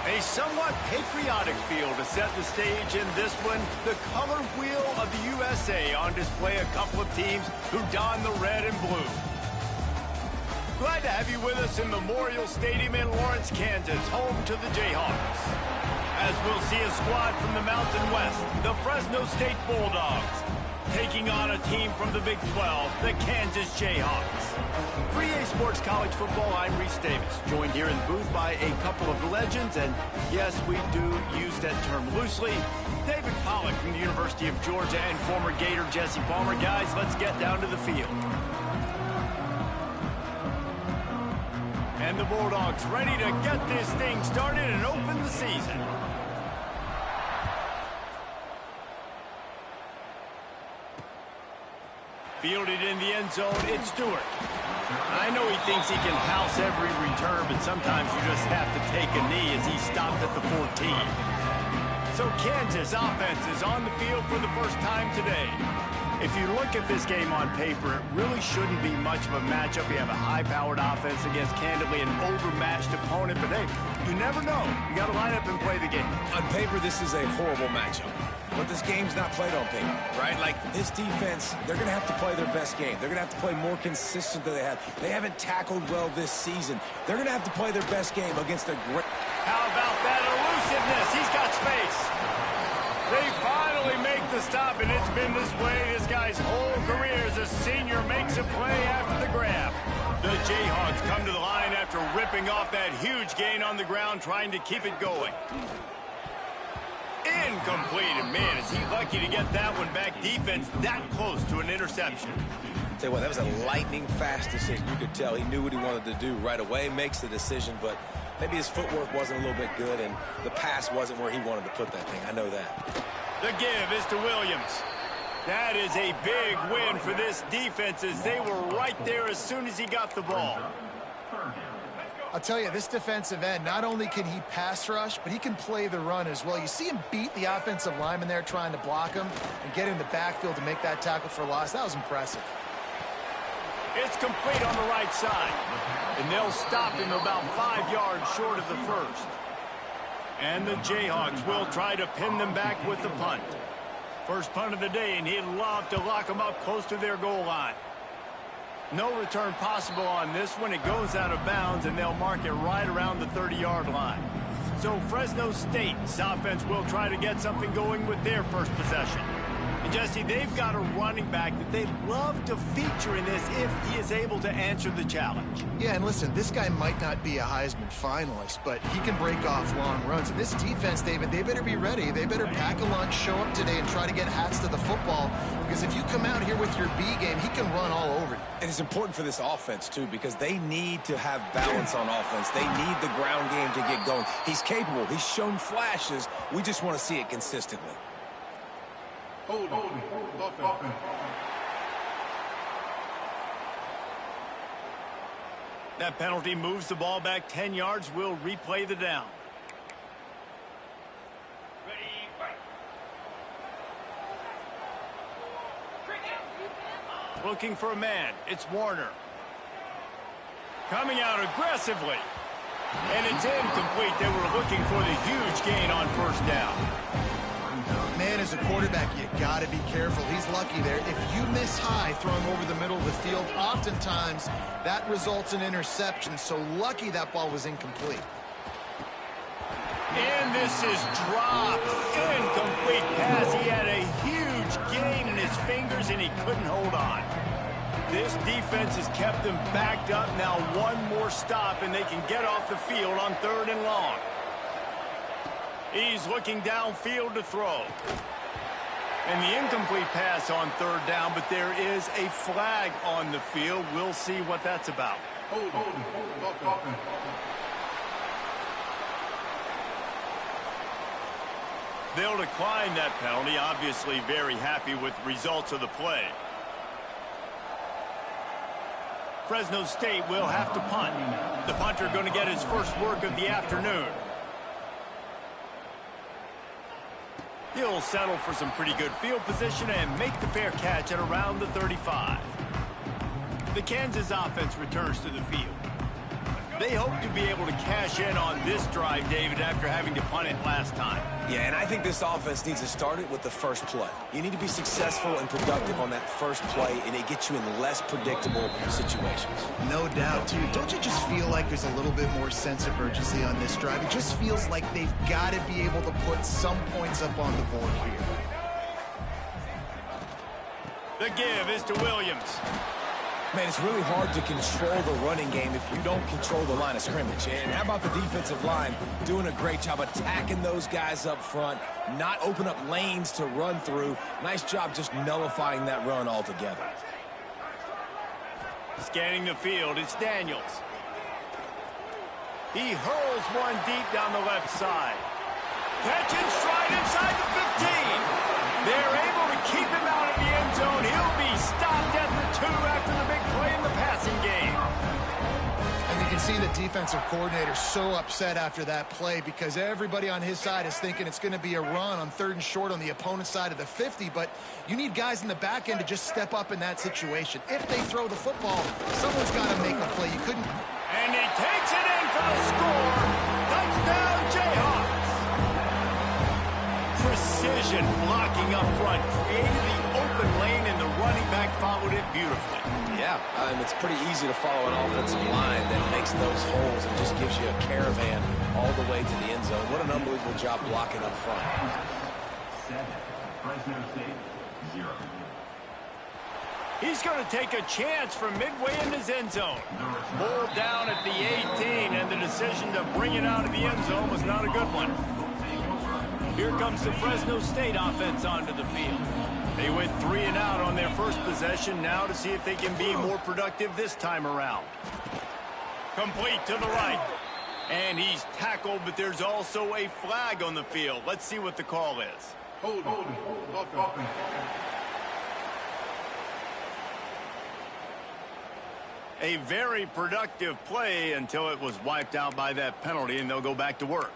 A somewhat patriotic feel to set the stage in this one. The color wheel of the USA on display. A couple of teams who don the red and blue. Glad to have you with us in Memorial Stadium in Lawrence, Kansas, home to the Jayhawks. As we'll see a squad from the Mountain West, the Fresno State Bulldogs, taking on a team from the Big 12, the Kansas Jayhawks. For EA Sports College Football, I'm Reese Davis, joined here in the booth by a couple of legends, and yes, we do use that term loosely. David Pollack from the University of Georgia and former Gator Jesse Palmer. Guys, let's get down to the field. And the Bulldogs ready to get this thing started and open the season. Fielded in the end zone, it's Stewart. I know he thinks he can house every return, but sometimes you just have to take a knee as he stopped at the 14. So Kansas offense is on the field for the first time today. If you look at this game on paper, it really shouldn't be much of a matchup. You have a high-powered offense against, candidly, an overmatched opponent. But, hey, you never know. You got to line up and play the game. On paper, this is a horrible matchup. But this game's not played on paper, right? Like, this defense, they're going to have to play their best game. They're going to have to play more consistent than they have. They haven't tackled well this season. They're going to have to play their best game against a great... How about that elusiveness? He's got space. They finally make the stop, and it's been this way this guy's whole career as a senior makes a play after the grab. The Jayhawks come to the line after ripping off that huge gain on the ground, trying to keep it going. Incomplete, and man, is he lucky to get that one back. Defense that close to an interception. Tell you what, that was a lightning-fast decision. You could tell he knew what he wanted to do right away, makes the decision, but maybe his footwork wasn't a little bit good, and the pass wasn't where he wanted to put that thing. I know that. The give is to Williams. That is a big win for this defense, as they were right there as soon as he got the ball. I'll tell you, this defensive end, not only can he pass rush, but he can play the run as well. You see him beat the offensive lineman there trying to block him and get in the backfield to make that tackle for loss. That was impressive. It's complete on the right side, and they'll stop him about 5 yards short of the first. And the Jayhawks will try to pin them back with the punt. First punt of the day, and he'd love to lock them up close to their goal line. No return possible on this one. It goes out of bounds, and they'll mark it right around the 30-yard line. So Fresno State's offense will try to get something going with their first possession. And Jesse, they've got a running back that they'd love to feature in this if he is able to answer the challenge. Yeah, and listen, this guy might not be a Heisman finalist, but he can break off long runs. And this defense, David, they better be ready. They better pack a lunch, show up today, and try to get hats to the football. Because if you come out here with your B game, he can run all over you. And it's important for this offense, too, because they need to have balance on offense. They need the ground game to get going. He's capable. He's shown flashes. We just want to see it consistently. That penalty moves the ball back 10 yards. We'll replay the down. Looking for a man. It's Warner. Coming out aggressively. And it's incomplete. They were looking for the huge gain on first down. Man, as a quarterback, you got to be careful. He's lucky there. If you miss high throwing over the middle of the field, oftentimes that results in interception. So lucky that ball was incomplete. And this is dropped. Incomplete pass. He had a huge gain in his fingers, and he couldn't hold on. This defense has kept them backed up. Now one more stop, and they can get off the field on 3rd and long. He's looking downfield to throw. And the incomplete pass on 3rd down, but there is a flag on the field. We'll see what that's about. They'll decline that penalty, obviously very happy with results of the play. Fresno State will have to punt. The punter going to get his first work of the afternoon. He'll settle for some pretty good field position and make the fair catch at around the 35. The Kansas offense returns to the field. They hope to be able to cash in on this drive, David, after having to punt it last time. Yeah, and I think this offense needs to start it with the first play. You need to be successful and productive on that first play, and it gets you in less predictable situations. No doubt, too. Don't you just feel like there's a little bit more sense of urgency on this drive? It just feels like they've got to be able to put some points up on the board here. The give is to Williams. Man, it's really hard to control the running game if you don't control the line of scrimmage. And how about the defensive line doing a great job attacking those guys up front, not open up lanes to run through. Nice job just nullifying that run altogether. Scanning the field, it's Daniels. He hurls one deep down the left side. Catch and stride inside the 15. They're able to keep him out of the end zone. He'll be stopped at the 2 after the big play in the passing game. And you can see the defensive coordinator so upset after that play because everybody on his side is thinking it's going to be a run on 3rd and short on the opponent's side of the 50, but you need guys in the back end to just step up in that situation. If they throw the football, someone's got to make a play. You couldn't. And he takes it in for the score. Touchdown, Jayhawks. Precision blocking up front created the open lane, and the running back followed it beautifully. Yeah, it's pretty easy to follow an offensive line that makes those holes and just gives you a caravan all the way to the end zone. What an unbelievable job blocking up front. 7, Fresno State, 0. He's going to take a chance from midway in his end zone. Ball down at the 18, and the decision to bring it out of the end zone was not a good one. Here comes the Fresno State offense onto the field. They went 3 and out on their first possession, now to see if they can be more productive this time around. Complete to the right. And he's tackled, but there's also a flag on the field. Let's see what the call is. Hold. A very productive play until it was wiped out by that penalty, and they'll go back to work.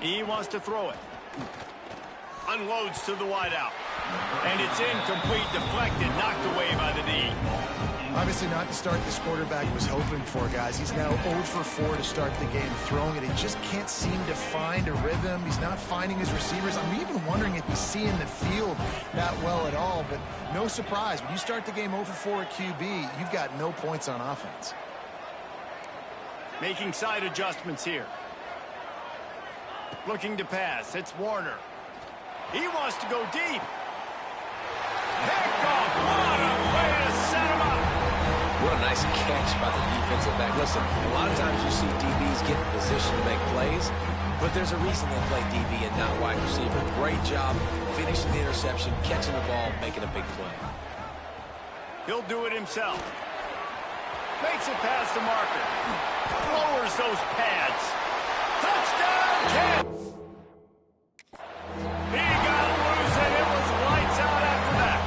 He wants to throw it. Unloads to the wideout. And it's incomplete, deflected, knocked away by the D. Obviously not the start this quarterback was hoping for, guys. He's now 0 for 4 to start the game throwing it. He just can't seem to find a rhythm. He's not finding his receivers. I'm even wondering if he's seeing the field that well at all. But no surprise, when you start the game 0 for 4 at QB, you've got no points on offense. Making side adjustments here. Looking to pass. It's Warner. He wants to go deep. Picked off. What a way to set him up. What a nice catch by the defensive back. Listen, a lot of times you see DBs get in position to make plays, but there's a reason they play DB and not wide receiver. Great job finishing the interception, catching the ball, making a big play. He'll do it himself. Makes it past the marker. Lowers those pads. Touchdown, Ken! He got loose, and it was lights out after that.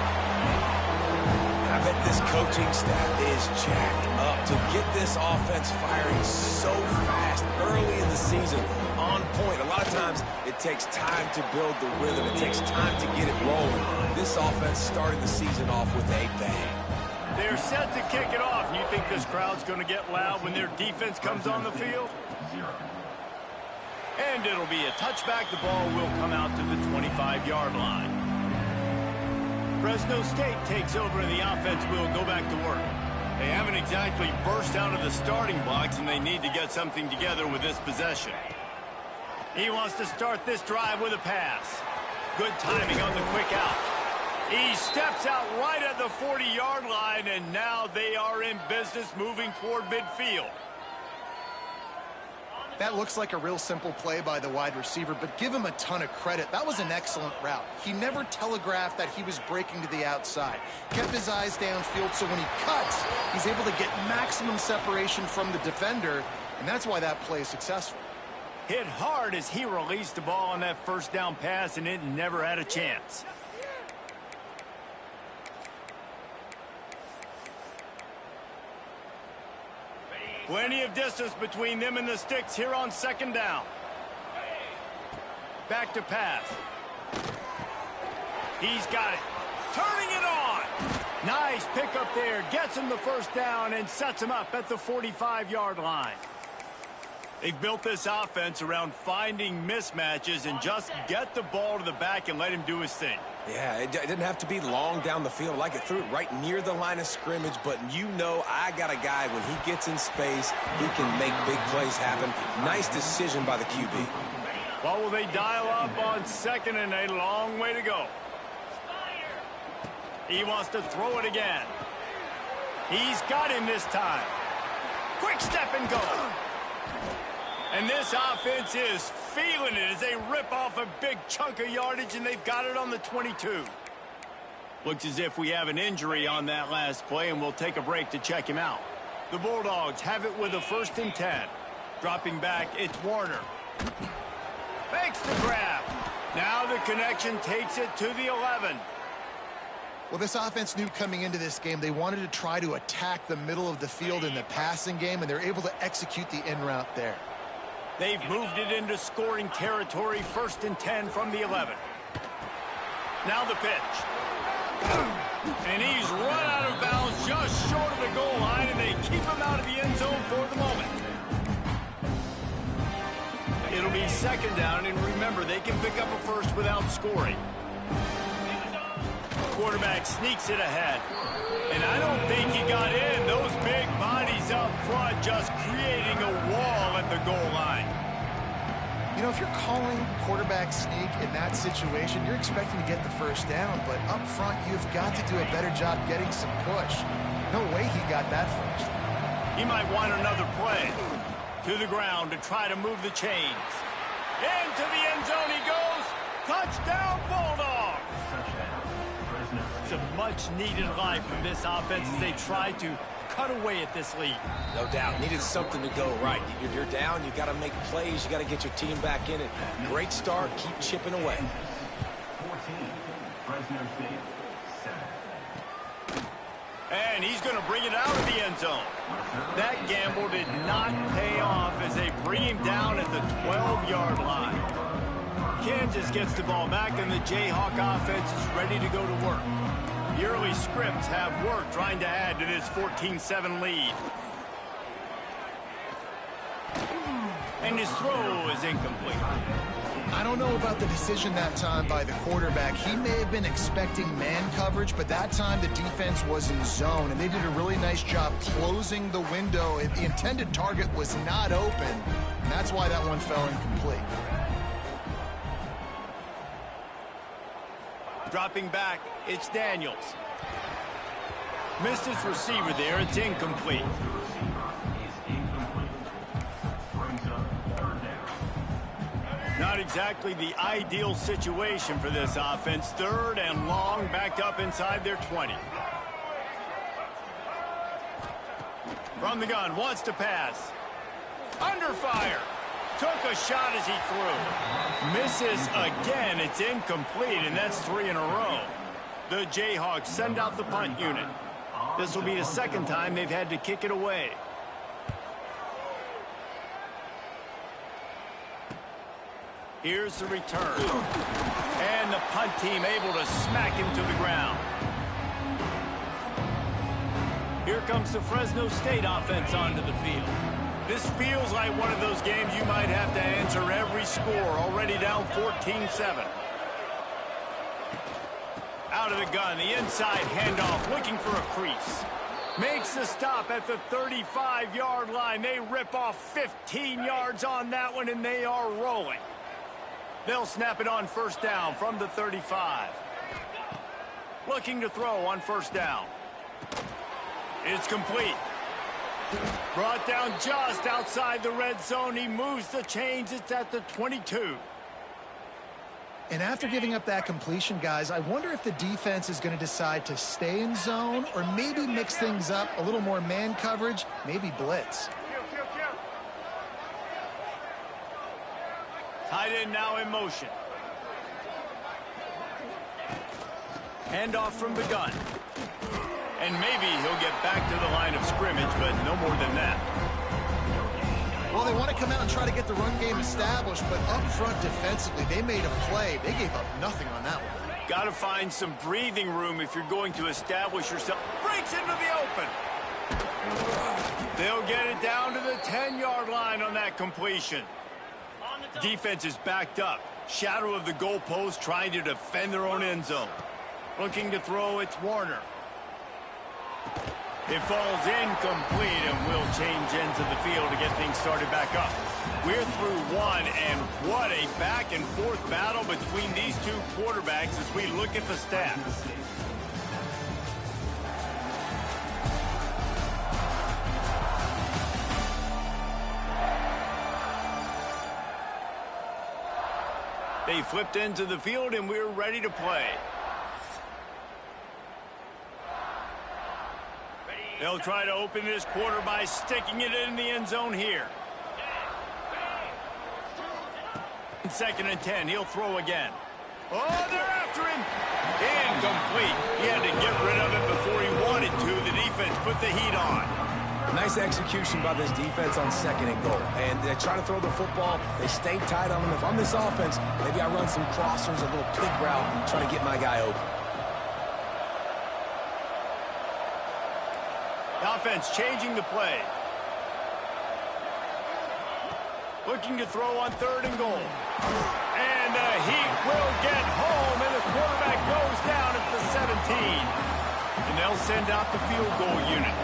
I bet this coaching staff is jacked up to get this offense firing so fast early in the season, on point. A lot of times, it takes time to build the rhythm. It takes time to get it rolling. This offense started the season off with a bang. They're set to kick it off. And you think this crowd's going to get loud when their defense comes on the field? 0. And it'll be a touchback. The ball will come out to the 25-yard line. Fresno State takes over, and the offense will go back to work. They haven't exactly burst out of the starting blocks, and they need to get something together with this possession. He wants to start this drive with a pass. Good timing on the quick out. He steps out right at the 40-yard line, and now they are in business moving toward midfield. That looks like a real simple play by the wide receiver, but give him a ton of credit. That was an excellent route. He never telegraphed that he was breaking to the outside. Kept his eyes downfield, so when he cuts, he's able to get maximum separation from the defender, and that's why that play is successful. Hit hard as he released the ball on that first down pass, and it never had a chance. Plenty of distance between them and the sticks here on second down. Back to pass. He's got it. Turning it on. Nice pickup there. Gets him the first down and sets him up at the 45-yard line. They've built this offense around finding mismatches and just get the ball to the back and let him do his thing. Yeah, it didn't have to be long down the field. Like it threw it right near the line of scrimmage, but you know I got a guy when he gets in space, he can make big plays happen. Nice decision by the QB. Well, will they dial up on second and a long way to go? He wants to throw it again. He's got him this time. Quick step and go. And this offense is feeling it as they rip off a big chunk of yardage, and they've got it on the 22. Looks as if we have an injury on that last play, and we'll take a break to check him out. The Bulldogs have it with a 1st and 10. Dropping back, it's Warner. Makes the grab. Now the connection takes it to the 11. Well, this offense knew coming into this game they wanted to try to attack the middle of the field in the passing game, and they're able to execute the in route there. They've moved it into scoring territory, 1st and 10 from the 11. Now the pitch. And he's run out of bounds just short of the goal line, and they keep him out of the end zone for the moment. It'll be 2nd down, and remember, they can pick up a first without scoring. Quarterback sneaks it ahead. And I don't think he got in. Those big bodies up front just creating a wall at the goal line. You know, if you're calling quarterback sneak in that situation, you're expecting to get the first down, but up front, you've got to do a better job getting some push. No way he got that first. He might want another play. To the ground to try to move the chains. Into the end zone he goes. Touchdown, Bulldogs! It's a much-needed life from this offense as they try to cut away at this lead. No doubt. Needed something to go right. You're down. You got to make plays. You got to get your team back in it. Great start. Keep chipping away. 14, Fresno State, 7. And he's going to bring it out of the end zone. That gamble did not pay off as they bring him down at the 12-yard line. Kansas gets the ball back, and the Jayhawk offense is ready to go to work. The early scripts have work trying to add to this 14-7 lead. And his throw is incomplete. I don't know about the decision that time by the quarterback. He may have been expecting man coverage, but that time the defense was in zone, and they did a really nice job closing the window. The intended target was not open, and that's why that one fell incomplete. Dropping back, it's Daniels. Missed his receiver there, it's incomplete. Not exactly the ideal situation for this offense. 3rd and long, backed up inside their 20. From the gun, wants to pass. Under fire. Took a shot as he threw. Misses again. It's incomplete, and that's 3 in a row. The Jayhawks send out the punt unit. This will be the 2nd time they've had to kick it away. Here's the return. And the punt team able to smack him to the ground. Here comes the Fresno State offense onto the field. This feels like one of those games you might have to answer every score. Already down 14-7. Out of the gun, the inside handoff, looking for a crease. Makes the stop at the 35-yard line. They rip off 15 yards on that one, and they are rolling. They'll snap it on 1st down from the 35. Looking to throw on 1st down. It's complete. Brought down just outside the red zone. He moves the chains. It's at the 22. And after giving up that completion, guys, I wonder if the defense is going to decide to stay in zone or maybe mix things up, a little more man coverage, maybe blitz. Tight end now in motion. Handoff from the gun. And maybe he'll get back to the line of scrimmage, but no more than that. Well, they want to come out and try to get the run game established, but up front defensively, they made a play. They gave up nothing on that one. Got to find some breathing room if you're going to establish yourself. Breaks into the open. They'll get it down to the 10-yard line on that completion. Defense is backed up. Shadow of the goalpost, trying to defend their own end zone. Looking to throw, it's Warner. It falls incomplete, and will change ends of the field to get things started back up. We're through one, and what a back-and-forth battle between these two quarterbacks as we look at the stats. They flipped into the field, and we're ready to play. They'll try to open this quarter by sticking it in the end zone here. 2nd and 10. He'll throw again. Oh, they're after him. Incomplete. He had to get rid of it before he wanted to. The defense put the heat on. Nice execution by this defense on 2nd and goal. And they try to throw the football. They stay tight on them. If I'm this offense, maybe I run some crossers, a little pick route, try to get my guy open. The offense changing the play. Looking to throw on 3rd and goal. And the heat will get home, and the quarterback goes down at the 17. And they'll send out the field goal unit.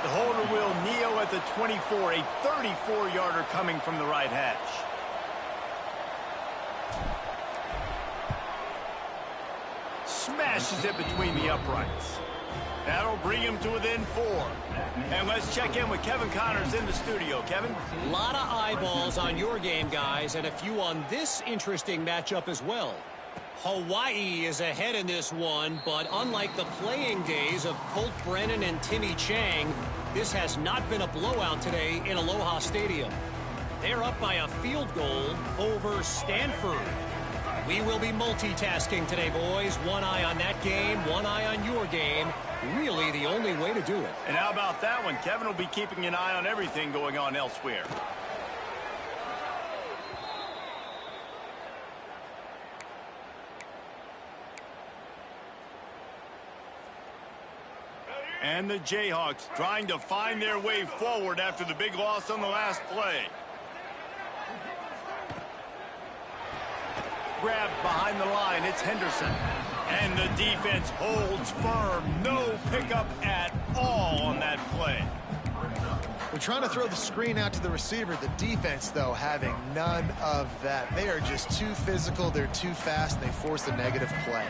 The holder will kneel at the 24, a 34-yarder coming from the right hash. Smashes it between the uprights. That'll bring him to within 4. And let's check in with Kevin Connors in the studio. Kevin? A lot of eyeballs on your game, guys, and a few on this interesting matchup as well. Hawaii is ahead in this one, but unlike the playing days of Colt Brennan and Timmy Chang, this has not been a blowout today in Aloha Stadium. They're up by a field goal over Stanford. We will be multitasking today, boys. One eye on that game, one eye on your game. Really the only way to do it. And how about that one? Kevin will be keeping an eye on everything going on elsewhere. And the Jayhawks trying to find their way forward after the big loss on the last play. Grabbed behind the line, it's Henderson. And the defense holds firm. No pickup at all on that play. We're trying to throw the screen out to the receiver. The defense, though, having none of that. They are just too physical. They're too fast. And they force a negative play.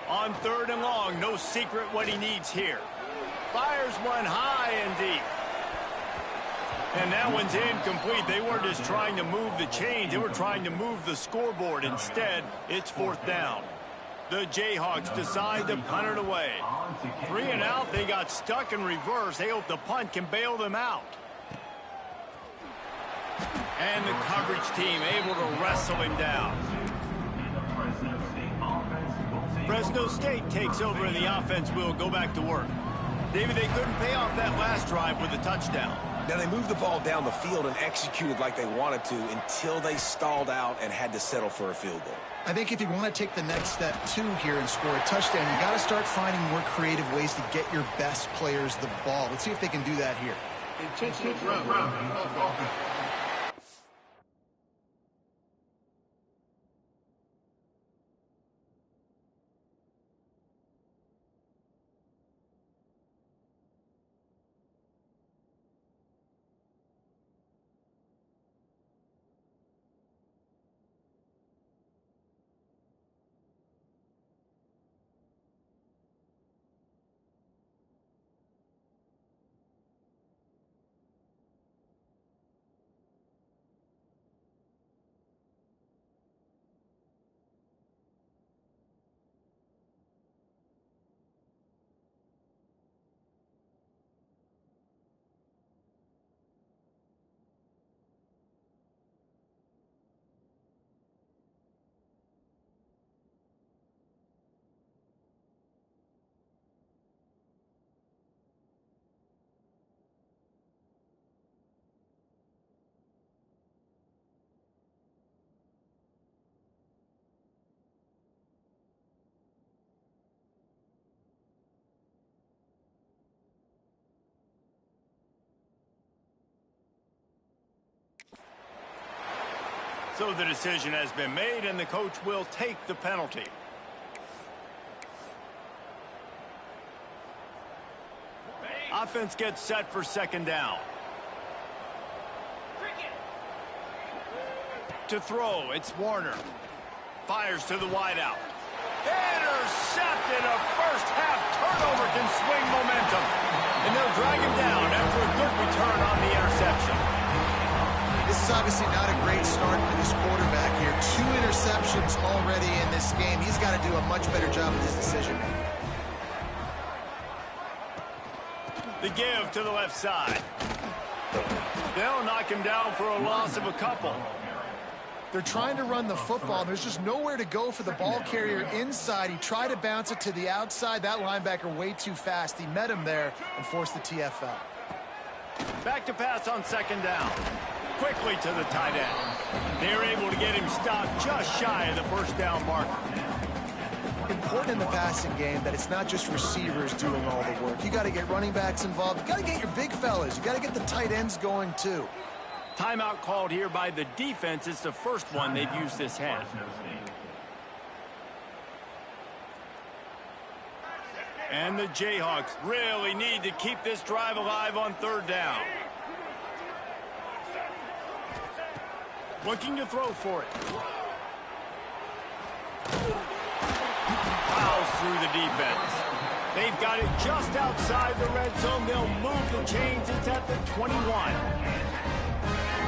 On 3rd and long, no secret what he needs here. Fires one high and deep. And that one's incomplete. They weren't just trying to move the chains. They were trying to move the scoreboard. Instead, it's 4th down. The Jayhawks decide to punt it away. 3 and out. They got stuck in reverse. They hope the punt can bail them out. And the coverage team able to wrestle him down. Fresno State takes over, and the offense will go back to work. David, they couldn't pay off that last drive with a touchdown. Now, they moved the ball down the field and executed like they wanted to until they stalled out and had to settle for a field goal. I think if you want to take the next step, too, here and score a touchdown, you got to start finding more creative ways to get your best players the ball. Let's see if they can do that here. Intentional throw. So the decision has been made, and the coach will take the penalty. Offense gets set for second down. To throw, it's Warner. Fires to the wideout. Intercepted. A first-half turnover can swing momentum. And they'll drag him down after a good return on the interception. This is obviously not a great start for this quarterback here. 2 interceptions already in this game. He's got to do a much better job with his decision-making. The give to the left side. They'll knock him down for a loss of a couple. They're trying to run the football. There's just nowhere to go for the ball carrier inside. He tried to bounce it to the outside. That linebacker way too fast. He met him there and forced the TFL. Back to pass on second down. Quickly to the tight end. They're able to get him stopped just shy of the first down marker. Important in the passing game that it's not just receivers doing all the work. You got to get running backs involved. You got to get your big fellas. You got to get the tight ends going too. Timeout called here by the defense. It's the first one they've used this half. And the Jayhawks really need to keep this drive alive on third down. Looking to throw for it. Fouls through the defense. They've got it just outside the red zone. They'll move the chains. It's at the 21.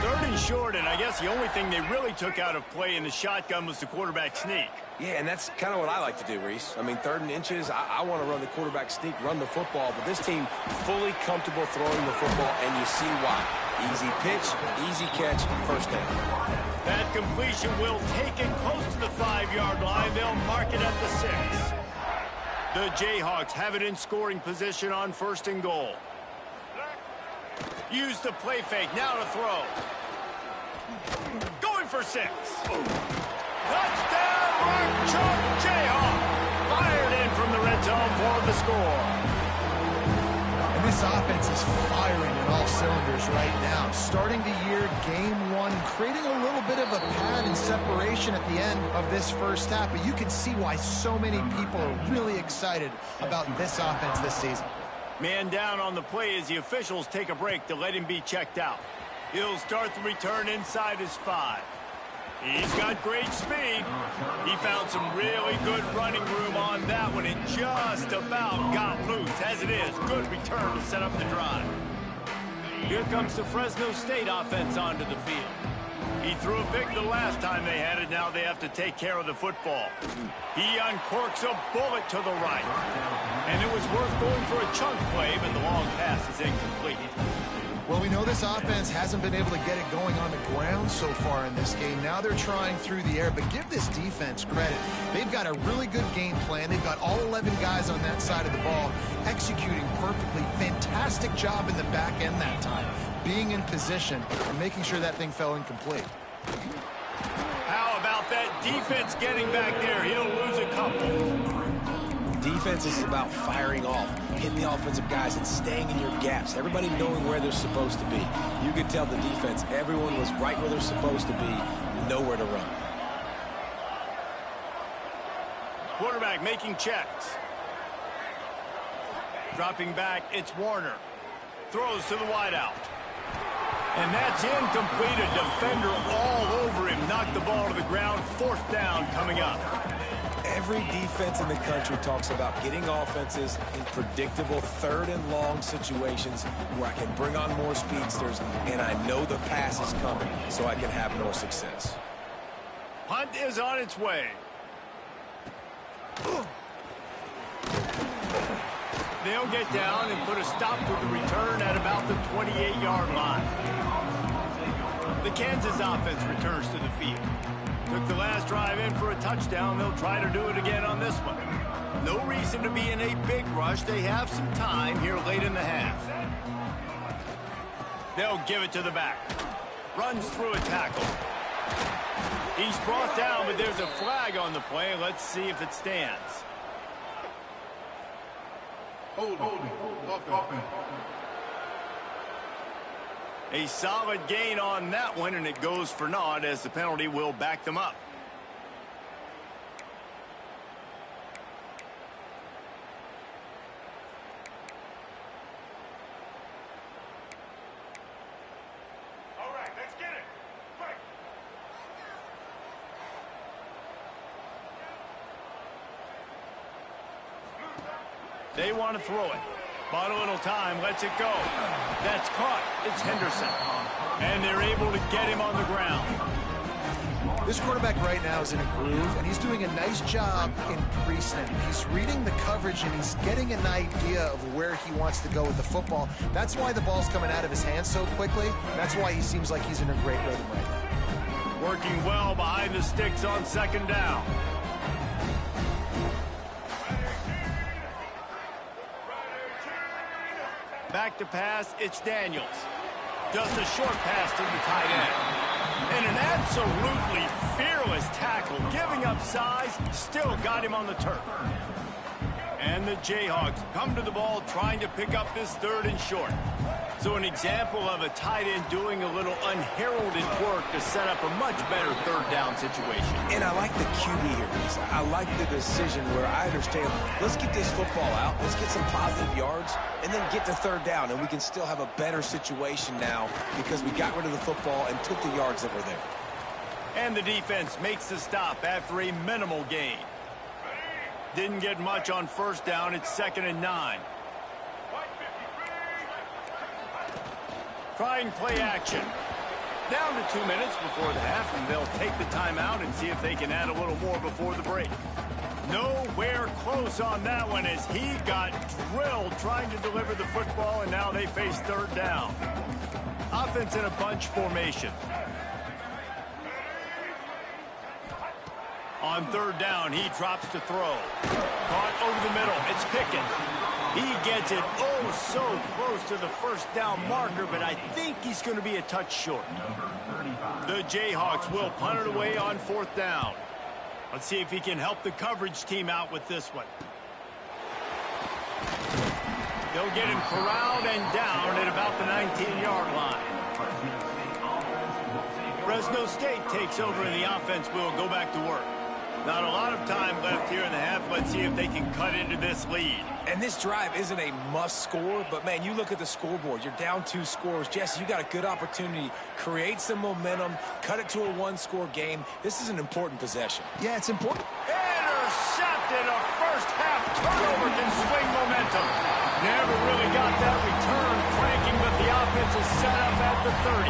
Third and short, and I guess the only thing they really took out of play in the shotgun was the quarterback sneak. Yeah, and that's kind of what I like to do, Reese. I mean, 3rd and inches, I want to run the quarterback sneak, run the football, but this team fully comfortable throwing the football, and you see why. Easy pitch, easy catch, first down. That completion will take it close to the 5-yard line. They'll mark it at the 6. The Jayhawks have it in scoring position on 1st and goal. Use the play fake, now to throw. Going for 6. Touchdown, Mark Chunk Jayhawk. Fired in from the red zone for the score. And this offense is firing in all cylinders right now. Starting the year, game 1, creating a little bit of a pad and separation at the end of this first half. But you can see why so many people are really excited about this offense this season. Man down on the play as the officials take a break to let him be checked out. He'll start the return inside his 5. He's got great speed. He found some really good running room on that one and just about got loose. As it is, good return to set up the drive. Here comes the Fresno State offense onto the field. He threw a pick the last time they had it. Now they have to take care of the football. He uncorks a bullet to the right. And it was worth going for a chunk play, but the long pass is incomplete. Well, we know this offense hasn't been able to get it going on the ground so far in this game. Now they're trying through the air, but give this defense credit. They've got a really good game plan. They've got all 11 guys on that side of the ball executing perfectly. Fantastic job in the back end that time, being in position and making sure that thing fell incomplete. How about that defense getting back there? He'll lose a couple. Defense is about firing off, hitting the offensive guys and staying in your gaps. Everybody knowing where they're supposed to be. You could tell the defense, everyone was right where they're supposed to be, nowhere to run. Quarterback making checks. Dropping back, it's Warner. Throws to the wideout. And that's incomplete. A defender all over him. Knocked the ball to the ground. 4th down coming up. Every defense in the country talks about getting offenses in predictable 3rd and long situations where I can bring on more speedsters and I know the pass is coming so I can have more success. Punt is on its way. They'll get down and put a stop to the return at about the 28-yard line. The Kansas offense returns to the field. Took the last drive in for a touchdown. They'll try to do it again on this one. No reason to be in a big rush. They have some time here late in the half. They'll give it to the back. Runs through a tackle. He's brought down, but there's a flag on the play. Let's see if it stands. A solid gain on that one, and it goes for naught as the penalty will back them up. All right, let's get it. Quick. They want to throw it. Bought a little time, lets it go. That's caught. It's Henderson. And they're able to get him on the ground. This quarterback right now is in a groove, and he's doing a nice job in pre-snap. He's reading the coverage, and he's getting an idea of where he wants to go with the football. That's why the ball's coming out of his hands so quickly. That's why he seems like he's in a great rhythm right now. Working well behind the sticks on second down. Back to pass, it's Daniels. Just a short pass to the tight end. And an absolutely fearless tackle, giving up size, still got him on the turf. And the Jayhawks come to the ball trying to pick up this third and short. So an example of a tight end doing a little unheralded work to set up a much better third down situation. And I like the QB here, Reese. I like the decision where I understand, let's get this football out, let's get some positive yards, and then get to third down, and we can still have a better situation now because we got rid of the football and took the yards that were there. And the defense makes the stop after a minimal gain. Didn't get much on first down. It's 2nd and 9. Trying play action. Down to 2 minutes before the half, and they'll take the timeout and see if they can add a little more before the break. Nowhere close on that one as he got drilled trying to deliver the football, and now they face third down. Offense in a bunch formation. On third down, he drops to throw. Caught over the middle. It's Pickett. He gets it oh so close to the first down marker, but I think he's going to be a touch short. The Jayhawks will punt it away on fourth down. Let's see if he can help the coverage team out with this one. They'll get him corralled and down at about the 19-yard line. Fresno State takes over, and the offense will go back to work. Not a lot of time left here in the half. Let's see if they can cut into this lead. And this drive isn't a must score, but man, you look at the scoreboard, you're down 2 scores. Jesse, you got a good opportunity. Create some momentum, cut it to a 1-score game. This is an important possession. Yeah, it's important. Intercepted. A first half turnover can swing momentum. Never really got that return cranking, but the offense is set up at the 30.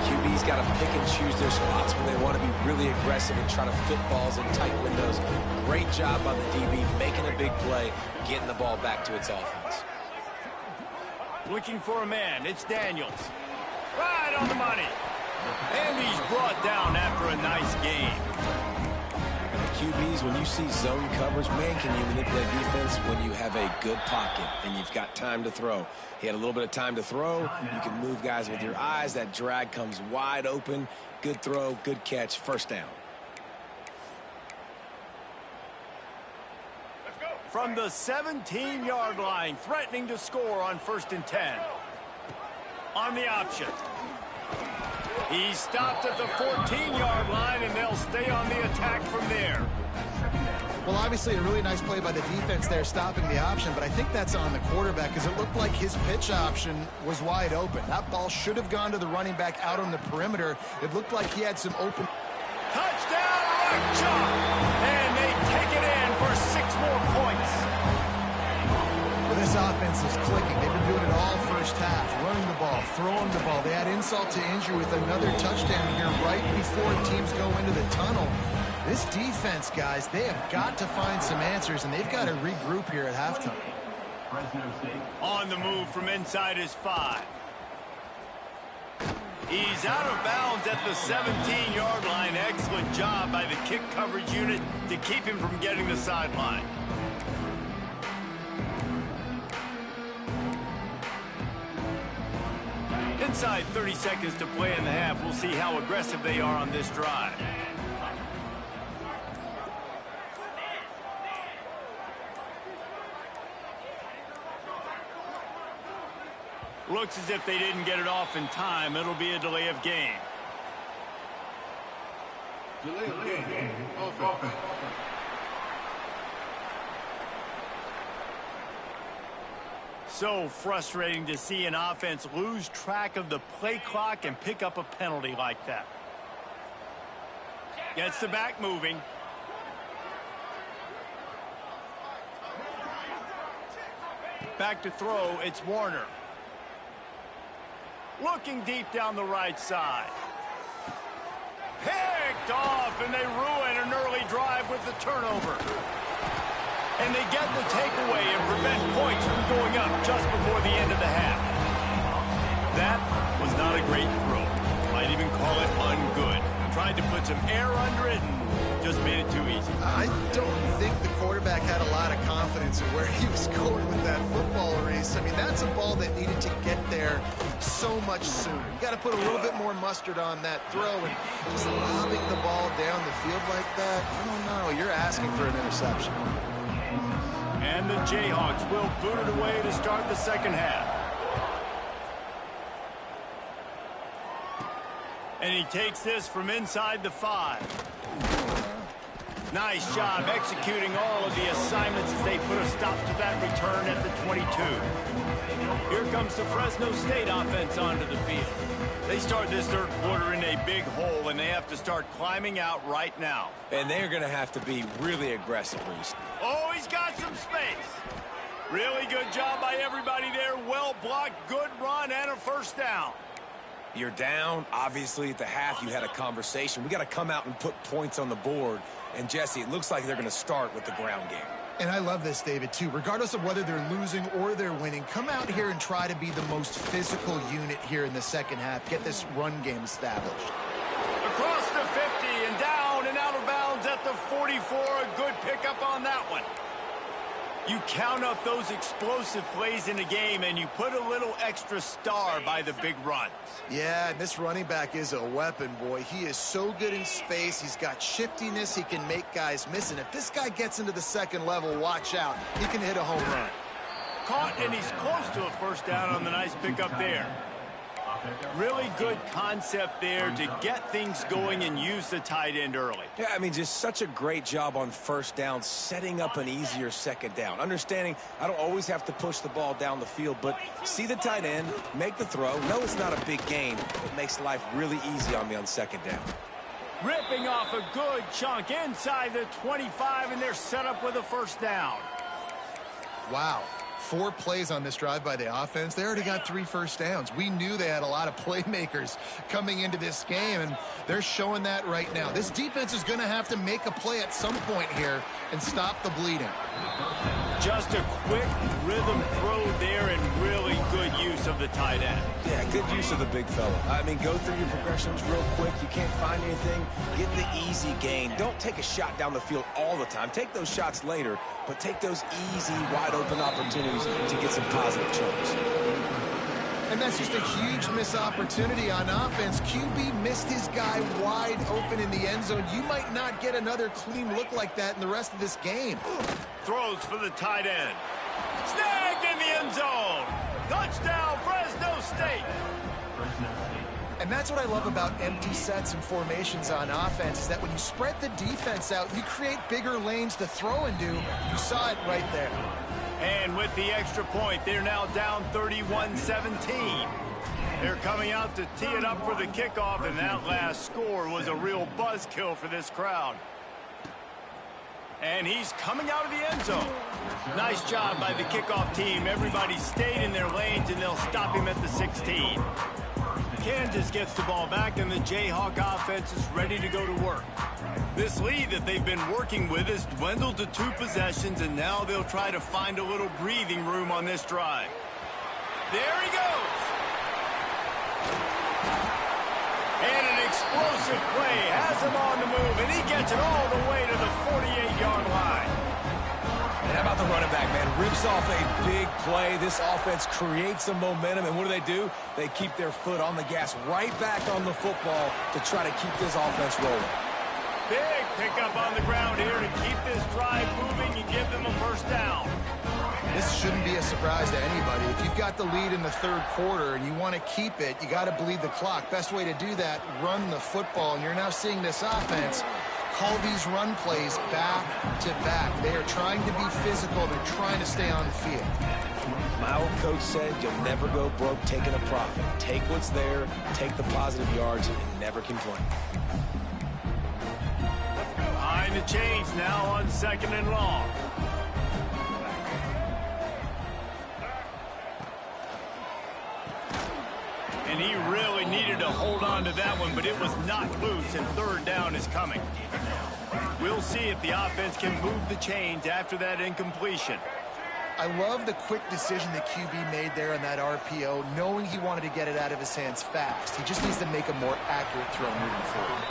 QB's got to pick and choose their spots when they want to be really aggressive and try to fit balls in tight windows. Great job on the DB, making a big play, getting the ball back to its offense. Looking for a man. It's Daniels. Right on the money. And he's brought down after a nice game. QBs, when you see zone coverage, man, can you manipulate defense when you have a good pocket and you've got time to throw. He had a little bit of time to throw. You can move guys with your eyes. That drag comes wide open. Good throw, good catch, first down. From the 17-yard line, threatening to score on 1st and 10. On the option. He's stopped at the 14-yard line, and they'll stay on the attack from there. Well, obviously a really nice play by the defense there, stopping the option, but I think that's on the quarterback because it looked like his pitch option was wide open. That ball should have gone to the running back out on the perimeter. It looked like he had some open. Touchdown, Ncaa! And they take it in for 6 more points. Well, this offense is clicking. They've been doing it all first half, running the ball, throwing the ball. They had insult to injury with another touchdown here right before teams go into the tunnel. This defense, guys, they have got to find some answers, and they've got to regroup here at halftime. On the move from inside his 5. He's out of bounds at the 17-yard line. Excellent job by the kick coverage unit to keep him from getting the sideline. Inside 30 seconds to play in the half. We'll see how aggressive they are on this drive. Looks as if they didn't get it off in time. It'll be a delay of game. Delay of game. Offense. So frustrating to see an offense lose track of the play clock and pick up a penalty like that. Gets the back moving. Back to throw, it's Warner. Looking deep down the right side. Picked off, and they ruin an early drive with the turnover. And they get the takeaway and prevent points from going up just before the end of the half. That was not a great throw. Might even call it ungood. Tried to put some air under it and just made it too easy. I don't think the quarterback had a lot of confidence in where he was going with that football race. I mean, that's a ball that needed to get there so much sooner. You got to put a little bit more mustard on that throw, and just lobbing the ball down the field like that, I don't know. You're asking for an interception. And the Jayhawks will boot it away to start the second half. And he takes this from inside the 5. Nice job executing all of the assignments as they put a stop to that return at the 22. Here comes the Fresno State offense onto the field. They start this third quarter in a big hole, and they have to start climbing out right now. And they're going to have to be really aggressive, Reese. Oh, he's got some space. Really good job by everybody there. Well blocked, good run, and a first down. You're down. Obviously, at the half, you had a conversation. We got to come out and put points on the board. And, Jesse, it looks like they're going to start with the ground game. And I love this, David, too. Regardless of whether they're losing or they're winning, come out here and try to be the most physical unit here in the second half. Get this run game established. Across the 50 and down and out of bounds at the 44. A good pickup on that one. You count up those explosive plays in the game, and you put a little extra star by the big runs. Yeah, and this running back is a weapon, boy. He is so good in space. He's got shiftiness. He can make guys miss. And if this guy gets into the second level, watch out. He can hit a home run. Caught, and he's close to a first down on the nice pickup there. Really good concept there to get things going and use the tight end early. Yeah, I mean, just such a great job on first down, setting up an easier second down. Understanding I don't always have to push the ball down the field, but see the tight end, make the throw. No, it's not a big gain. It makes life really easy on me on second down. Ripping off a good chunk inside the 25, and they're set up with a first down. Wow. 4 plays on this drive by the offense. They already got 3 first downs. We knew they had a lot of playmakers coming into this game, and they're showing that right now. This defense is going to have to make a play at some point here and stop the bleeding. Just a quick rhythm throw there and really good use of the tight end. Yeah, good use of the big fella. I mean, go through your progressions real quick. You can't find anything. Get the easy gain. Don't take a shot down the field all the time. Take those shots later, but take those easy, wide-open opportunities to get some positive chunks. And that's just a huge missed opportunity on offense. QB missed his guy wide open in the end zone. You might not get another clean look like that in the rest of this game. Throws for the tight end. Snagged in the end zone. Touchdown, Fresno State. And that's what I love about empty sets and formations on offense, is that when you spread the defense out, you create bigger lanes to throw into. You saw it right there. And with the extra point, they're now down 31-17. They're coming out to tee it up for the kickoff, and that last score was a real buzzkill for this crowd. And he's coming out of the end zone. Nice job by the kickoff team. Everybody stayed in their lanes, and they'll stop him at the 16. Kansas gets the ball back, and the Jayhawk offense is ready to go to work. This lead that they've been working with has dwindled to 2 possessions, and now they'll try to find a little breathing room on this drive. There he goes. And an explosive play has him on the move, and he gets it all the way to the 48-yard line. And how about the running back, man? Rips off a big play. This offense creates some momentum, and what do? They keep their foot on the gas right back on the football to try to keep this offense rolling. Big pickup on the ground here to keep this drive moving and give them a first down. This shouldn't be a surprise to anybody. If you've got the lead in the third quarter and you want to keep it, you got to bleed the clock. Best way to do that, run the football. And you're now seeing this offense call these run plays back to back. They are trying to be physical. They're trying to stay on the field. My old coach said you'll never go broke taking a profit. Take what's there, take the positive yards, and never complain. Behind the chains now on 2nd and long. And he really needed to hold on to that one, but it was knocked loose, and 3rd down is coming. We'll see if the offense can move the chains after that incompletion. I love the quick decision that QB made there on that RPO, knowing he wanted to get it out of his hands fast. He just needs to make a more accurate throw moving forward.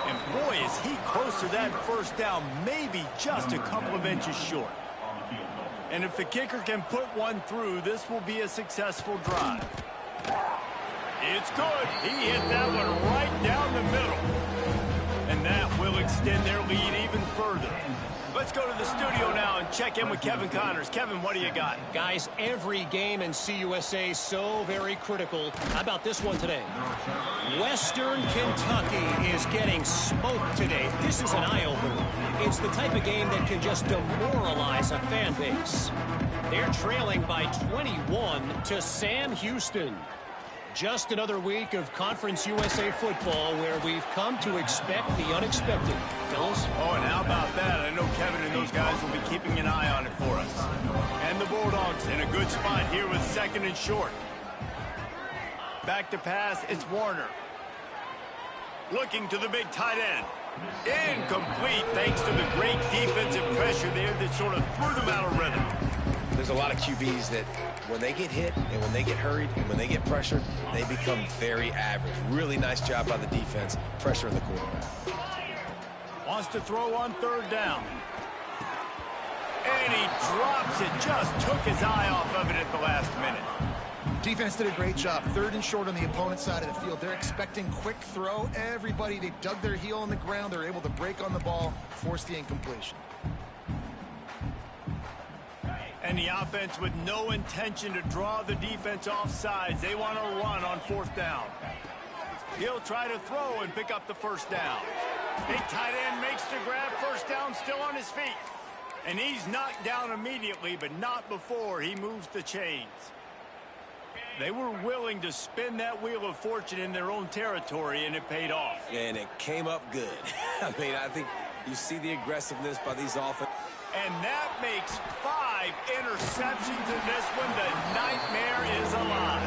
And boy, is he close to that 1st down, maybe just a couple of inches short. And if the kicker can put one through, this will be a successful drive. It's good. He hit that one right down the middle. And that will extend their lead even further. Let's go to the studio now and check in with Kevin Connors. Kevin, what do you got? Guys, every game in CUSA so very critical. How about this one today? Western Kentucky is getting smoked today. This is an eye-opener. It's the type of game that can just demoralize a fan base. They're trailing by 21 to Sam Houston. Just another week of Conference USA football where we've come to expect the unexpected. Fellas? Oh, and how about that? I know Kevin and those guys will be keeping an eye on it for us. And the Bulldogs in a good spot here with 2nd and short. Back to pass, it's Warner. Looking to the big tight end. Incomplete thanks to the great defensive pressure there that sort of threw them out of rhythm. There's a lot of QBs that when they get hit and when they get hurried and when they get pressured, they become very average. Really nice job by the defense, pressuring the quarterback. Wants to throw on 3rd down. And he drops it. Just took his eye off of it at the last minute. Defense did a great job. 3rd and short on the opponent's side of the field. They're expecting quick throw. Everybody, they dug their heel on the ground. They're able to break on the ball, force the incompletion. And the offense with no intention to draw the defense off sides. They want to run on 4th down. He'll try to throw and pick up the 1st down. Big tight end makes the grab. 1st down, still on his feet. And he's knocked down immediately, but not before he moves the chains. They were willing to spin that wheel of fortune in their own territory, and it paid off. And it came up good. I mean, I think you see the aggressiveness by these offenses. And that makes 5 interceptions in this one. The nightmare is alive.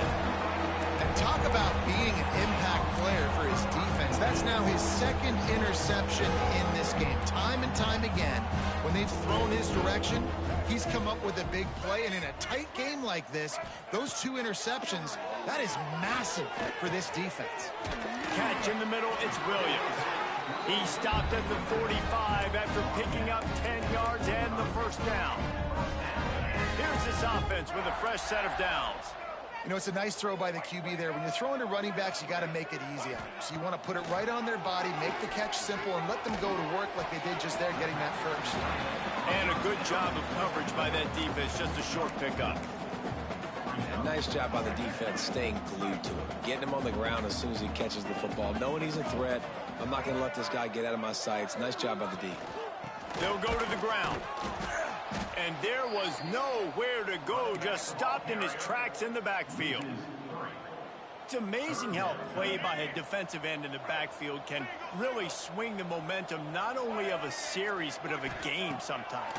And talk about being an impact player for his defense. That's now his 2nd interception in this game. Time and time again, when they've thrown his direction, he's come up with a big play. And in a tight game like this, those 2 interceptions, that is massive for this defense. Catch in the middle, it's Williams. He stopped at the 45 after picking up 10 yards and the 1st down. Here's this offense with a fresh set of downs. You know, it's a nice throw by the QB there. When you're throwing to running backs, you got to make it easy on them. So you want to put it right on their body, make the catch simple, and let them go to work like they did just there, getting that 1st. And a good job of coverage by that defense, just a short pickup. And nice job by the defense staying glued to him, getting him on the ground as soon as he catches the football, knowing he's a threat. I'm not going to let this guy get out of my sights. Nice job by the D. They'll go to the ground. And there was nowhere to go, just stopped in his tracks in the backfield. It's amazing how a play by a defensive end in the backfield can really swing the momentum not only of a series but of a game sometimes.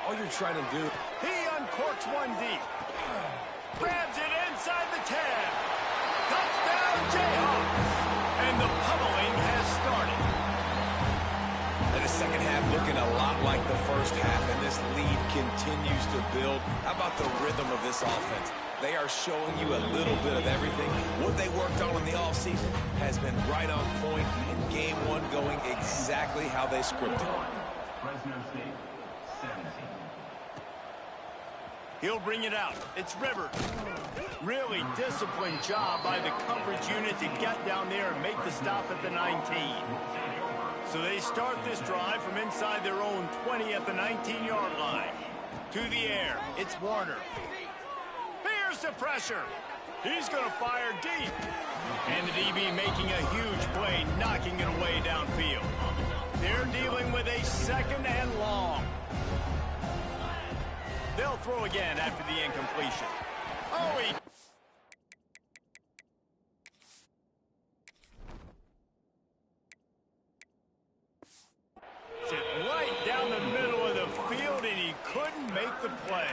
All you're trying to do... He uncorks one deep. Grabs it inside the 10. Touchdown, Jayhawks. And the pummeling has started. And the second half looking a lot like the first half, and this lead continues to build. How about the rhythm of this offense? They are showing you a little bit of everything. What they worked on in the offseason has been right on point, and game 1 going exactly how they scripted it. He'll bring it out. It's Rivers. Really disciplined job by the coverage unit to get down there and make the stop at the 19. So they start this drive from inside their own 20 at the 19-yard line. To the air. It's Warner. Here's the pressure. He's going to fire deep. And the DB making a huge play, knocking it away downfield. They're dealing with a second and long. They'll throw again after the incompletion. Oh, he... right down the middle of the field, and he couldn't make the play.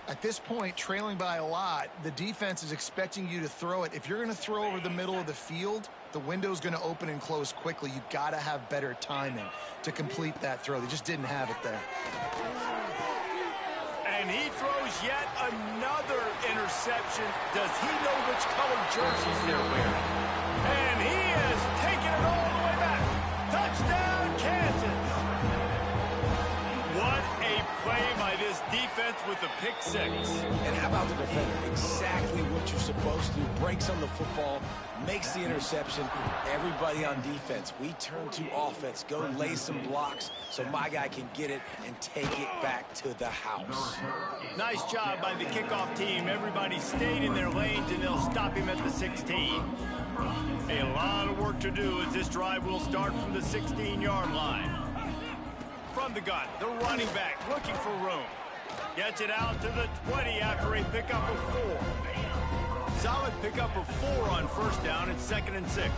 At this point, trailing by a lot, the defense is expecting you to throw it. If you're going to throw over the middle of the field, the window's going to open and close quickly. You've got to have better timing to complete that throw. They just didn't have it there. And he throws yet another interception. Does he know which color jerseys they're wearing? And he has taken it all the way back. Touchdown, Kansas. What a play by this defense with the pick six. And how about the defender? Exactly what you're supposed to do. Breaks on the football, makes the interception. Everybody on defense, we turn to offense. Go lay some blocks so my guy can get it and take it back to the house. Nice job by the kickoff team. Everybody stayed in their lanes, and they'll stop him at the 16. A lot of work to do as this drive will start from the 16-yard line. From the gun, the running back looking for room. Gets it out to the 20 after a pickup of 4. Solid pickup of 4 on first down. It's 2nd and 6.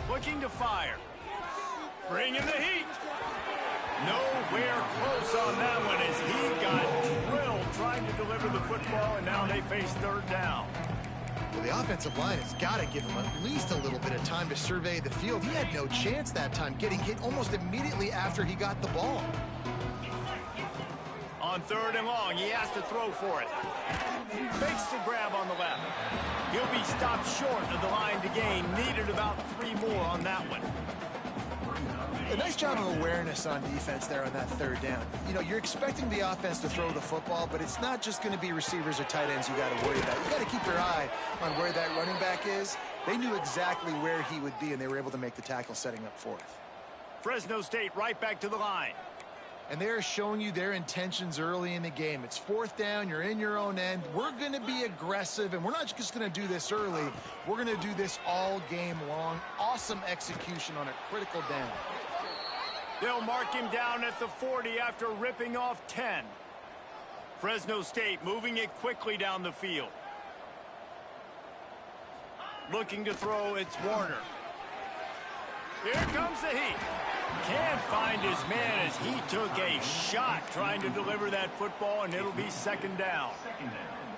Looking to fire. Bringing the heat. Nowhere close on that one as he got drilled trying to deliver the football, and now they face 3rd down. Well, the offensive line has got to give him at least a little bit of time to survey the field. He had no chance that time, getting hit almost immediately after he got the ball. On 3rd and long, he has to throw for it. Makes the grab on the left. He'll be stopped short of the line to gain. Needed about 3 more on that one. A nice job of awareness on defense there on that 3rd down. You know, you're expecting the offense to throw the football, but it's not just going to be receivers or tight ends you got to worry about. You got to keep your eye on where that running back is. They knew exactly where he would be, and they were able to make the tackle setting up 4th. Fresno State right back to the line. And they're showing you their intentions early in the game. It's 4th down. You're in your own end. We're going to be aggressive, and we're not just going to do this early. We're going to do this all game long. Awesome execution on a critical down. They'll mark him down at the 40 after ripping off 10. Fresno State moving it quickly down the field. Looking to throw, it's Warner. Here comes the heat. Can't find his man as he took a shot trying to deliver that football, and it'll be 2nd down.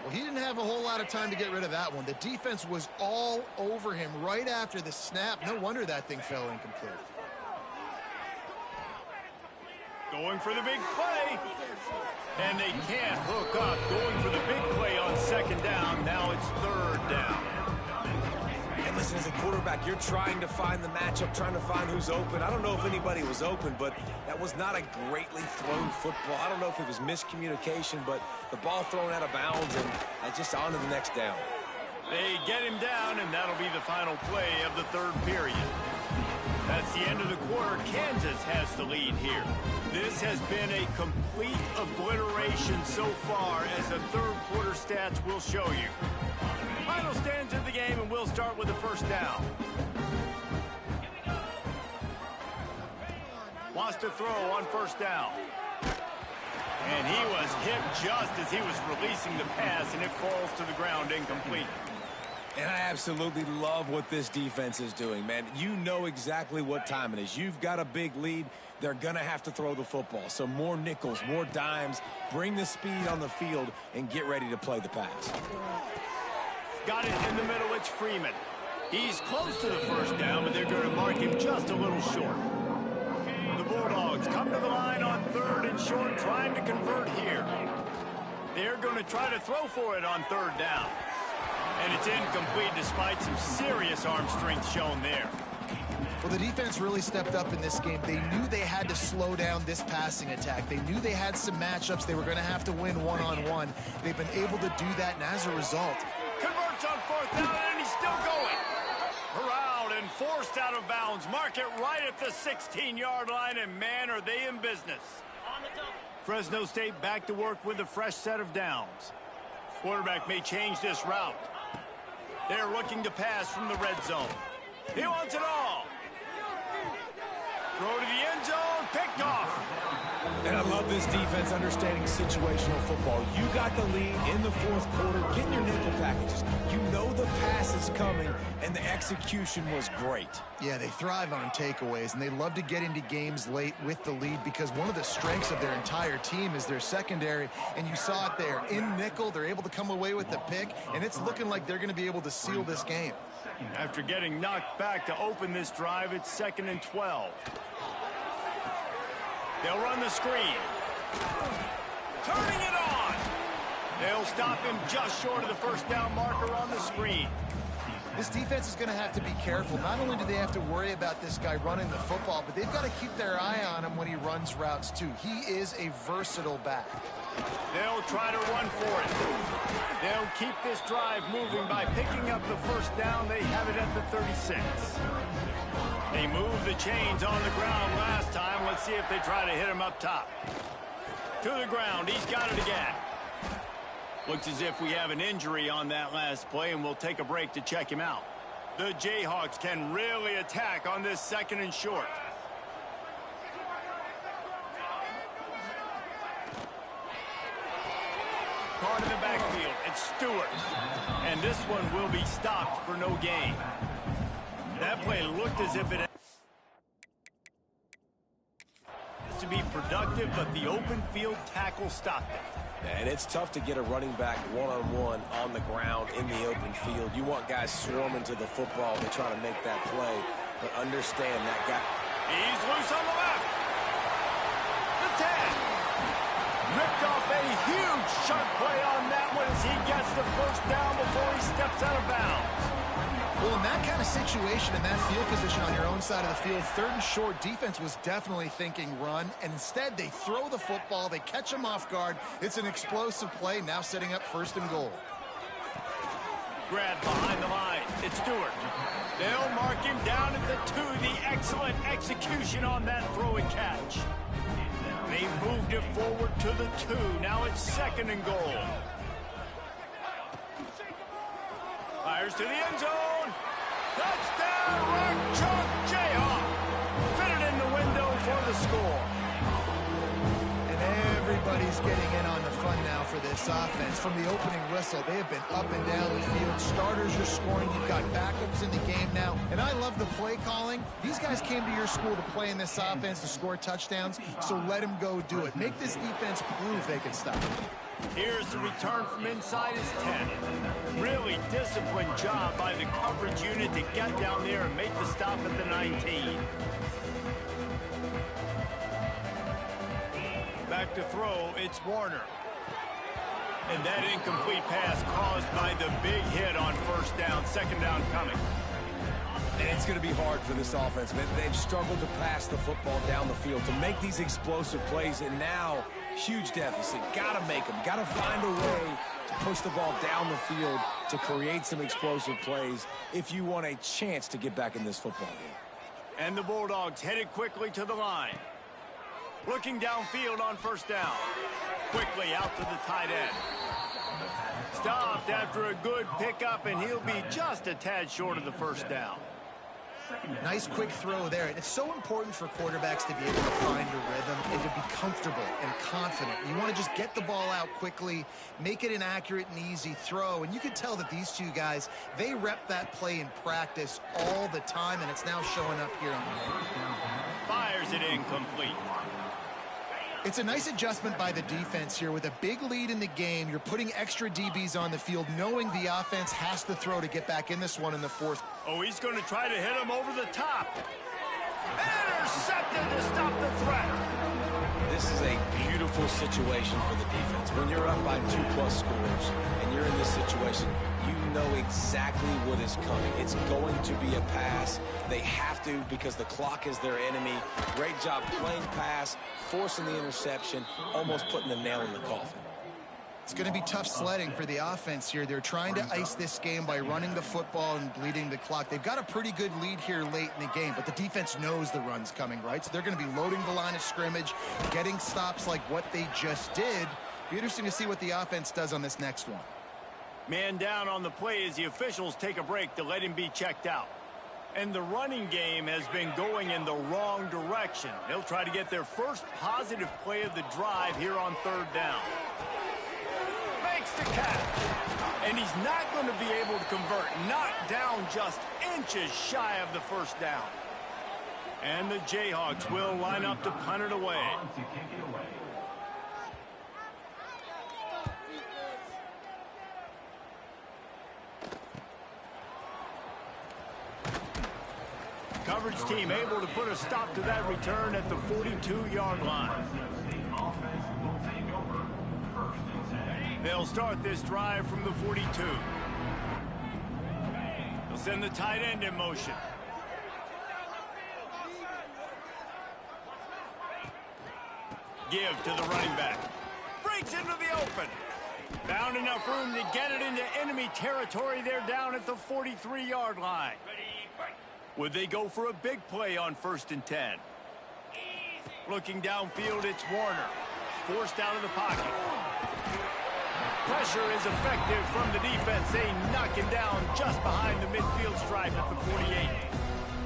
Well, he didn't have a whole lot of time to get rid of that one. The defense was all over him right after the snap. No wonder that thing fell incomplete. Going for the big play. And they can't hook up. Going for the big play on 2nd down. Now it's 3rd down. And listen, as a quarterback, you're trying to find the matchup, trying to find who's open. I don't know if anybody was open, but that was not a greatly thrown football. I don't know if it was miscommunication, but the ball thrown out of bounds and just on to the next down. They get him down, and that'll be the final play of the 3rd period. That's the end of the quarter. Kansas has the lead here. This has been a complete obliteration so far, as the 3rd quarter stats will show you. Final stands of the game, and we'll start with the 1st down. Wants to throw on 1st down. And he was hit just as he was releasing the pass, and it falls to the ground incomplete. And I absolutely love what this defense is doing, man. You know exactly what time it is. You've got a big lead. They're going to have to throw the football. So more nickels, more dimes. Bring the speed on the field and get ready to play the pass. Got it in the middle. It's Freeman. He's close to the 1st down, but they're going to mark him just a little short. The Bulldogs come to the line on 3rd and short, trying to convert here. They're going to try to throw for it on 3rd down. And it's incomplete despite some serious arm strength shown there. Well, the defense really stepped up in this game. They knew they had to slow down this passing attack. They knew they had some matchups they were going to have to win one-on-one. They've been able to do that, and as a result... Converts on 4th down, and he's still going. Corralled and forced out of bounds. Mark it right at the 16-yard line, and man, are they in business. Fresno State back to work with a fresh set of downs. Quarterback may change this route. They're looking to pass from the red zone. He wants it all. Throw to the end zone, picked off. And I love this defense understanding situational football. You got the lead in the fourth quarter, getting your nickel packages. You know the pass is coming, and the execution was great. Yeah, they thrive on takeaways, and they love to get into games late with the lead because one of the strengths of their entire team is their secondary, and you saw it there. In nickel, they're able to come away with the pick, and it's looking like they're going to be able to seal this game. After getting knocked back to open this drive, it's 2nd and 12. They'll run the screen. Turning it on. They'll stop him just short of the first down marker on the screen. This defense is going to have to be careful. Not only do they have to worry about this guy running the football, but they've got to keep their eye on him when he runs routes too. He is a versatile back. They'll try to run for it. They'll keep this drive moving by picking up the first down. They have it at the 36. They moved the chains on the ground last time. Let's see if they try to hit him up top. To the ground. He's got it again. Looks as if we have an injury on that last play, and we'll take a break to check him out. The Jayhawks can really attack on this 2nd and short. Caught in the backfield. It's Stewart. And this one will be stopped for no gain. That play looked as if it had to be productive, but the open field tackle stopped it. And it's tough to get a running back one-on-one on the ground in the open field. You want guys swarming to the football to try to make that play, but understand that guy. He's loose on the left. The 10. Ripped off a huge chunk play on that one as he gets the first down before he steps out of bounds. Well, in that kind of situation, in that field position on your own side of the field, 3rd and short, defense was definitely thinking run, and instead they throw the football, they catch him off guard. It's an explosive play, now setting up 1st and goal. Grab behind the line. It's Stewart. They'll mark him down at the 2. The excellent execution on that throw and catch. They moved it forward to the 2. Now it's 2nd and goal. Fires to the end zone. Touchdown, Rock Chalk Jayhawk. Fitted in the window for the score. And everybody's getting in on the fun now for this offense. From the opening whistle, they have been up and down the field. Starters are scoring. You've got backups in the game now. And I love the play calling. These guys came to your school to play in this offense to score touchdowns, so let them go do it. Make this defense prove they can stop it. Here's the return from inside his 10. Really disciplined job by the coverage unit to get down there and make the stop at the 19. Back to throw, it's Warner. And that incomplete pass caused by the big hit on 1st down, 2nd down coming. And it's going to be hard for this offense, man. They've struggled to pass the football down the field, to make these explosive plays, and now huge deficit. Got to make them. Got to find a way to push the ball down the field to create some explosive plays if you want a chance to get back in this football game. And the Bulldogs headed quickly to the line. Looking downfield on 1st down. Quickly out to the tight end. Stopped after a good pickup, and he'll be just a tad short of the 1st down. Nice quick throw there. And it's so important for quarterbacks to be able to find a rhythm and to be comfortable and confident. You want to just get the ball out quickly, make it an accurate and easy throw. And you can tell that these two guys, they rep that play in practice all the time, and it's now showing up here on the field. Fires it incomplete. It's a nice adjustment by the defense here. With a big lead in the game, you're putting extra DBs on the field, knowing the offense has to throw to get back in this one in the 4th. Oh, he's going to try to hit him over the top. Intercepted to stop the threat. This is a beautiful situation for the defense. When you're up by 2+ scores and you're in this situation, you know exactly what is coming. It's going to be a pass. They have to, because the clock is their enemy. Great job playing pass, forcing the interception, almost putting the nail in the coffin. It's going to be tough sledding for the offense here. They're trying to ice this game by running the football and bleeding the clock. They've got a pretty good lead here late in the game, but the defense knows the run's coming, right? So they're going to be loading the line of scrimmage, getting stops like what they just did. Be interesting to see what the offense does on this next one. Man down on the play as the officials take a break to let him be checked out. And the running game has been going in the wrong direction. They'll try to get their first positive play of the drive here on 3rd down. Makes the catch. And he's not going to be able to convert. Knocked down just inches shy of the 1st down. And the Jayhawks will line up to punt it away. Coverage team able to put a stop to that return at the 42-yard line. They'll start this drive from the 42. They'll send the tight end in motion. Give to the running back. Breaks into the open. Found enough room to get it into enemy territory. They're down at the 43-yard line. Would they go for a big play on 1st and 10? Looking downfield, it's Warner. Forced out of the pocket. Pressure is effective from the defense. They knock him down just behind the midfield stripe at the 48.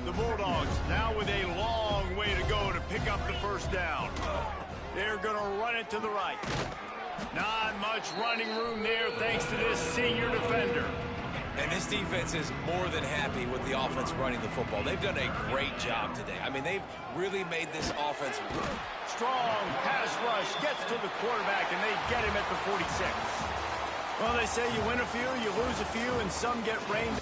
The Bulldogs now with a long way to go to pick up the 1st down. They're going to run it to the right. Not much running room there thanks to this senior defender. And this defense is more than happy with the offense running the football. They've done a great job today. I mean, they've really made this offense work. Strong pass rush gets to the quarterback, and they get him at the 46. Well, they say you win a few, you lose a few, and some get rained